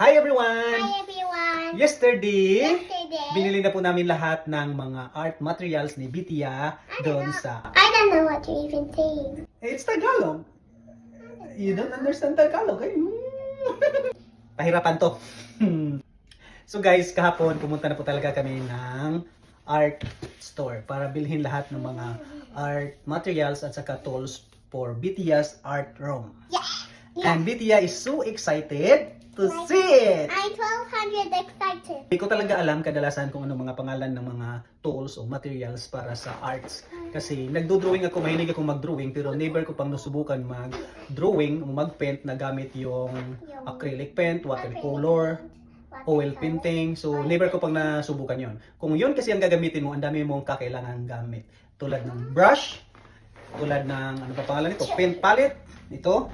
Hi everyone! Hi everyone! Yesterday, binili na po namin lahat ng mga art materials ni Bitia doon sa... I don't know what you're even saying. It's Tagalog. You don't understand Tagalog, eh? Pahirapan to. So guys, kahapon pumunta na po talaga kami ng art store para bilhin lahat ng mga art materials at saka tools for Bitia's art room. Yeah! And Bitia is so excited to see it! I'm 1200 excited. Hindi ko talaga alam kadalasan kung ano mga pangalan ng mga tools o materials para sa arts. Kasi nagdo-drawing ako, mahilig ako mag-drawing, pero never ko pang nasubukan mag-drawing o mag-paint na gamit yung acrylic paint, watercolor, oil painting. So never ko pang nasubukan yon. Kung yun kasi ang gagamitin mo, ang dami mong kakailangan gamit. Tulad ng brush, tulad ng, ano pa pangalan nito, paint palette, ito.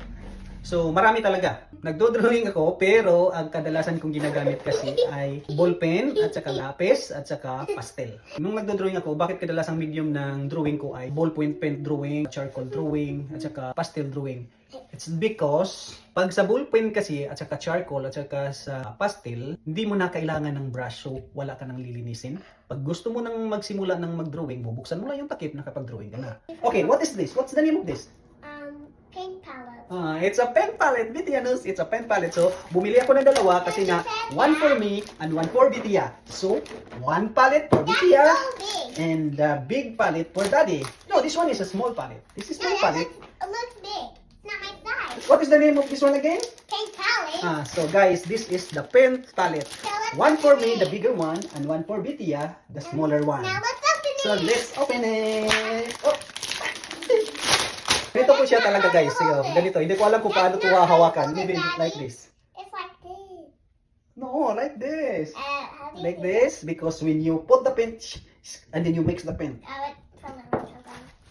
So, marami talaga. Nagdo-drawing ako, pero ang kadalasan kong ginagamit kasi ay ballpen, at saka lapis, at saka pastel. Nung nagdo-drawing ako, bakit kadalasang medium ng drawing ko ay ballpoint pen drawing, charcoal drawing, at saka pastel drawing? It's because, pag sa ballpen kasi, at saka charcoal, at saka sa pastel, hindi mo na kailangan ng brush, so wala ka nang lilinisin. Pag gusto mo nang magsimula ng mag-drawing, bubuksan mo lang yung takip, nakapag-drawing ka na. Okay, what is this? What's the name of this? Paint palette. It's a pen palette, Bitia knows it's a pen palette. So, bumili ako ng dalawa kasi nga, one for me and one for Bitia. So, one palette for Bitia So big. and the big palette for Daddy. No, this one is a small palette. This is small palette. It looks big. It's not my size. What is the name of this one again? Paint palette. So guys, this is the pen palette. So let's One for open me, it. the bigger one, and one for Bitia, the smaller one. Now let's open it. So let's open it. Oh. Ganito po siya talaga guys. So, ganito. Hindi ko alam kung paano ito hahawakan. Maybe like this. It's like this. No, like this. How do you Like do this. Because when you put the pen, and then you mix the pen. Hold on.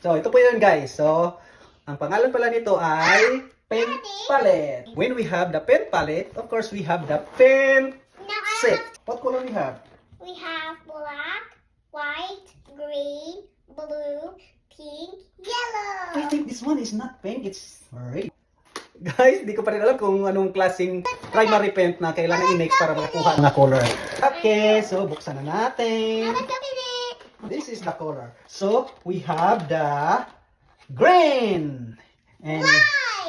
So, ito po yun guys. So, ang pangalan pala nito ay pen palette. When we have the pen palette, of course, we have the pen Now set. What color we have? we have black, white, green, blue, pink, yellow. I think this one is not pink, it's red. Guys, di ko pa rin alam kung anong klaseng primary paint na kailangan i-mix para makakuha ng color. Okay, so buksan na natin. Now let's open it. This is the color. So, we have the green. And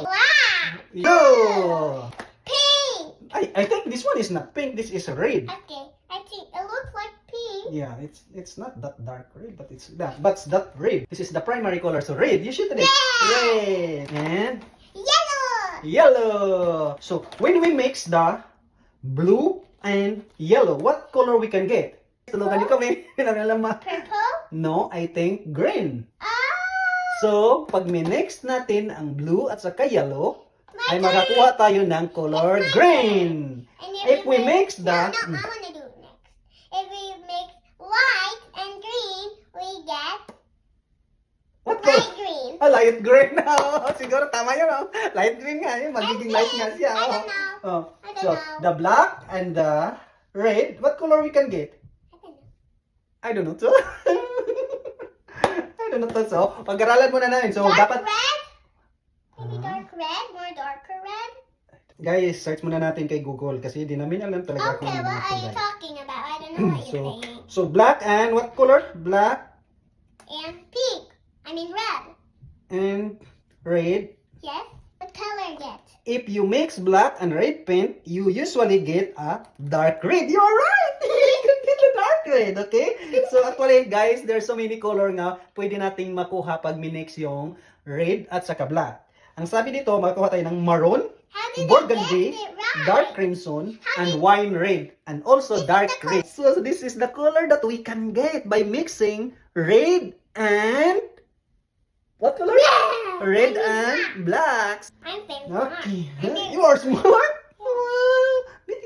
Black, yellow. pink. I think this one is not pink, this is red. Okay, I think it looks like pink. Yeah, it's not that dark red, but it's that. But that red. This is the primary color. So red, you should read. Red and Yellow. yellow. So when we mix the blue and yellow, what color we can get? Tulungan niyo kami. Purple. No, I think green. Oh. So, pag minix natin ang blue at saka yellow, ay makakuha tayo ng color green. And If we mix No, that, I want to do it next. If we mix white and green, we get what color? light green. Light green. Siguro tama yun. Light green nga yun. Magiging light nga siya. I don't know. Oh. I don't So, know. the black and the red, what color we can get? I don't know. I don't know. So, I don't know. So, pag-aralan muna namin. So, dapat, Red? Maybe dark red? More darker red? guys, search muna natin kay Google kasi di namin alam talaga kung Okay, ano what are you kulay. talking about? I don't know what you're saying. So, black and what color? Black And pink. I mean red. and red. Yes? What color get? If you mix black and red paint, you usually get a dark red. You're right! You can get a dark red, okay? So actually, guys, there's so many color nga pwede nating makuha pag minix yung red at saka black. Ang sabi dito, makakuha tayo ng maroon, How did burgundy, you get it right? dark crimson, and wine red, and also dark red. So this is the color that we can get by mixing red and what color? Red and blacks. I'm very Okay. smart. You are smart? Wow.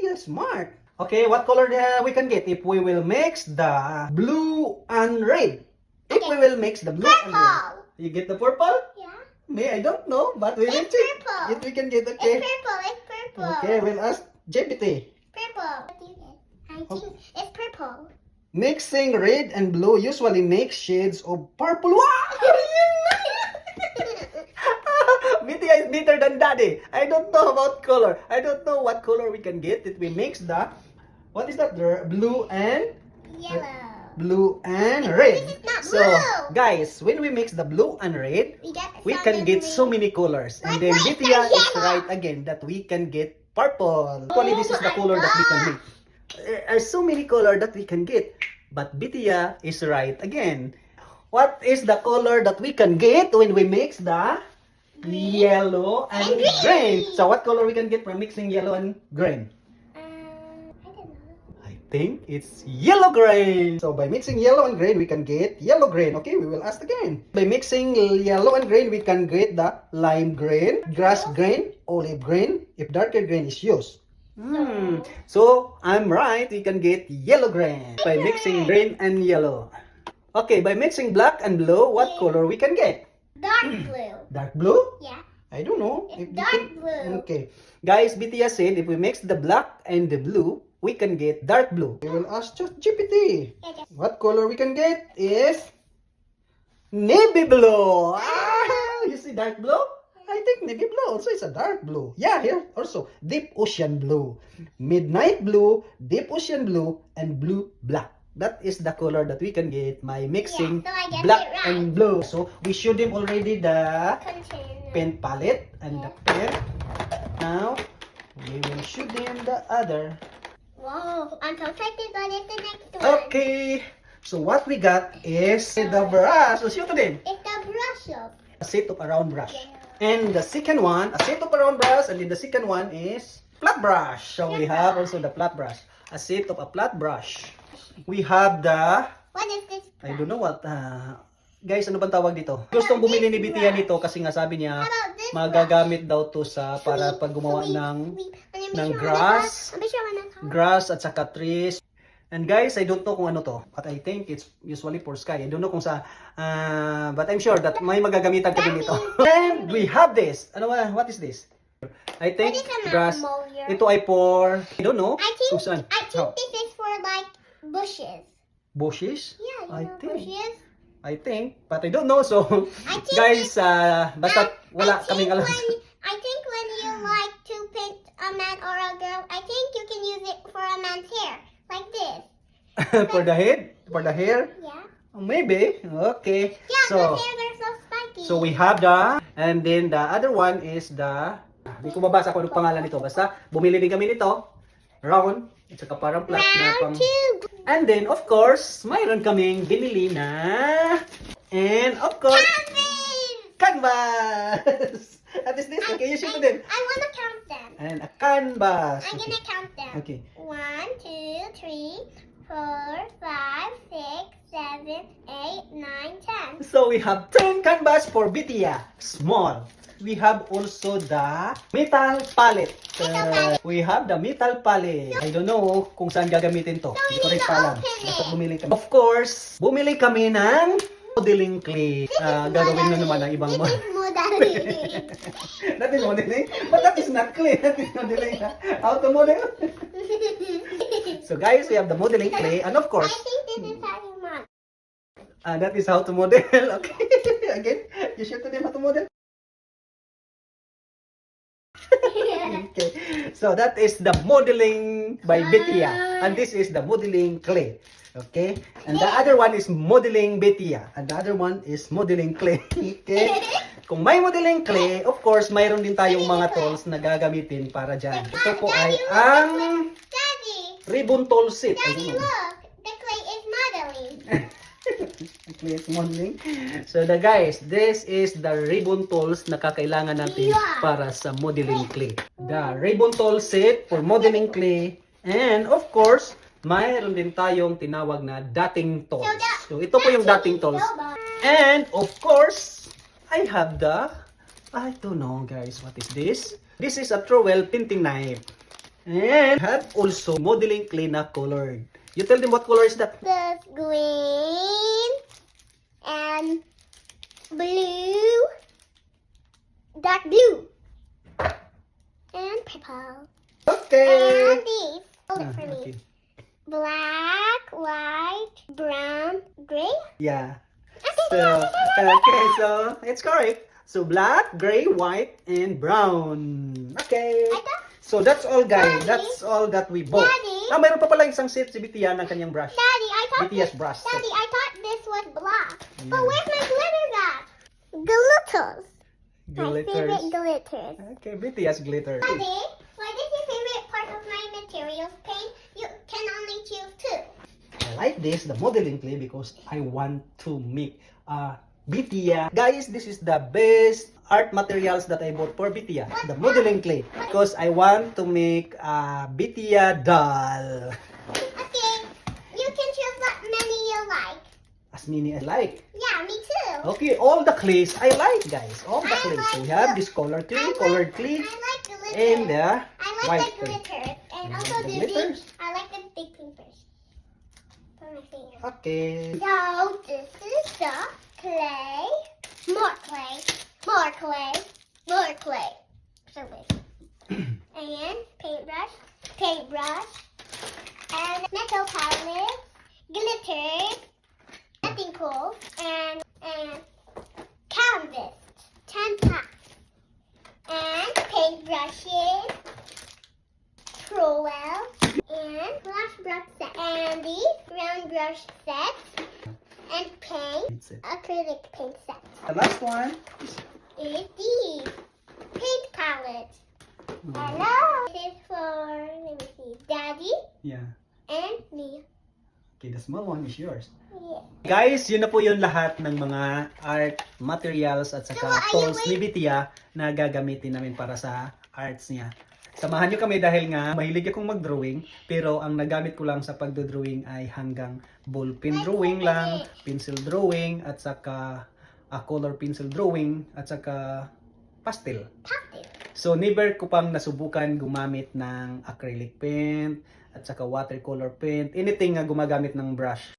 You're smart. Okay, what color we can get if we will mix the blue and red? If we will mix the blue and red. Purple. You get the purple? Yeah. Me, I don't know, but we will It's check purple. if we can get, It's okay? purple. It's purple. Okay, we'll ask JPT. Purple. What do you get? I think it's purple. Mixing red and blue usually makes shades of purple. Wow! Bitya is better than Daddy. I don't know about color. I don't know what color we can get if we mix the, what is that? The blue and red. This is not So, blue. guys, when we mix the blue and red, we can get so many colors. And Like then white Bitya and is yellow. right again that we can get purple. Actually, this is the my color that we can God. make. There are so many color that we can get. But Bitya is right again. What is the color that we can get when we mix the yellow and And green. green? So what color we can get from mixing yellow and green? I don't know. I think it's yellow green. So by mixing yellow and green, we can get yellow green. Okay, we will ask again. By mixing yellow and green, we can get the lime green, grass green, olive green, if darker green is used. So I'm right, we can get yellow green by mixing green and yellow. Okay, by mixing black and blue, what color we can get? Dark blue. Dark blue? Yeah. I don't know. It's If you dark can- blue. Okay. Guys, BTS said if we mix the black and the blue, we can get dark blue. We will ask GPT. Yeah, just- What color we can get is navy blue. Ah, you see dark blue? I think navy blue also is a dark blue. Yeah, here also deep ocean blue, midnight blue, deep ocean blue, and blue black. That is the color that we can get by mixing Yeah, so I guess black it right. and blue. So we showed them already the Container. pen palette and the pen. Now we will show them the other. Whoa, I'm so excited. What is the next one? Okay. So what we got is the brush. So show to them. It's the brush up. A set of a round brush. And the second one, a set of a round brush, and then the second one is flat brush. So we have also the flat brush. A set of a flat brush. We have the, What is this? I don't know what, guys, ano bang tawag dito? Gustong bumili ni Bitya nito kasi nga sabi niya, How about this magagamit daw to sa, para pag gumawa ng grass. grass at saka trees. And guys, I don't know kung ano to, but I think it's usually for sky. I don't know kung sa, but I'm sure that may magagamitan kami nito. And we have this. Ano ba? What is this? I think What is a grass. magnolia? Ito ay for, I don't know. I think kung saan. How? this is for like bushes. Bushes? Yeah, you I know think. bushes. I think, but I don't know. So, I think guys, basta wala I kaming alam. I think when you like to paint a man or a girl, I think you can use it for a man's hair. Like this. For the head? For the hair? Yeah. Maybe. Okay. Yeah, So, the hairs are so spiky. so we have the, and then the other one is the, hindi ko mabasa kung anong pangalan nito. Basta, bumili din kami nito. Round. At saka parang flat na pang... Round two. And then, of course, mayroon kaming binili na, and of course, canvas! What is this? Okay, you show to them. I want to count them. And a canvas. I'm gonna count them. Okay. 1, 2, 3, 4, 5, 6, 7, 8, 9, 10. So we have 10 canvas for Bitya, small. We have also the metal palette. We have the metal palette. I don't know kung saan gagamitin to. Hindi ko rin alam. Basta bumili kami. Of course, bumili kami ng modeling clay. Gagawin na naman ang ibang This is modeling. That is modeling? But that is not clay. That is modeling. How to model? So guys, we have the modeling clay. And of I course, think this is how you model. that is how to model. Okay. Again, you show to them how to model. Okay, so that is the modeling by Bitya, and this is the modeling clay. Okay, and the other one is modeling Bitya, and the other one is modeling clay. Okay, kung may modeling clay, of course, mayroon din tayong mga tools na gagamitin para dyan. Ito po ay ang Daddy, ribbon tool set. I Daddy, don't know. look. The clay is modeling. Clay is modeling. So the guys, this is the ribbon tools na kakailangan natin para sa modeling clay. The ribbon tool set for modeling clay, and of course, mayroon din tayong tinawag na dotting tools. So ito po yung dotting tools. And of course, I have the, I don't know guys, what is this? This is a trowel tinting knife. And I have also modeling clay na colored. You tell them what color is that? The green and blue, dark blue, and purple. Okay. And these, hold it for me. Okay. Black, white, brown, gray. Yeah. Okay, So, okay, so it's correct. So black, gray, white, and brown. Okay. I thought, So that's all guys. Daddy? That's all that we bought. Daddy? Mayroon pa pala isang set si Bitya ng kanyang brush. Daddy, I thought BTS this, brush. Daddy, I thought this was black. Yeah. But where's my glitter at? Glitters. My favorite Glitters. glitters. Okay, BTS glitter. Daddy, what is your favorite part of my materials paint? You can only choose two. I like this, the modeling clay, because I want to make Bitya. Guys, this is the best art materials that I bought for Bitya, the modeling clay, because I want to make a Bitya doll. Okay, you can choose what many you like. As many I like. Yeah, me too. Okay, all the clays I like, guys. All the I clays. So like we have the- this color clay, I colored like, clay, I like glitters. and the I like white the clay. glitters. And You also like the the glitters? I like the big pink fish. Put my finger. Okay. So this is the clay. More clay. More clay. More clay. So wait. And paintbrush, and metal palette, glitter, nothing cool, and canvas, 10 packs, and paintbrushes, trowel, and flash brush set, and the round brush set, and paint, That's it. acrylic paint set. The last one. Is the paint palette. Hello. This is for, let me see, Daddy Yeah. and me. Okay, the small one is yours. Yeah. Guys, yun na po yung lahat ng mga art materials at saka So, are you tools ni Bitya na gagamitin namin para sa arts niya. Samahan nyo kami dahil nga mahilig akong mag-drawing, pero ang nagamit ko lang sa pagdodrawing ay hanggang ballpen drawing lang, pencil drawing, at saka color pencil drawing, at saka pastel. Pastel. So never ko pang nasubukan gumamit ng acrylic paint, at saka watercolor paint, anything na gumagamit ng brush.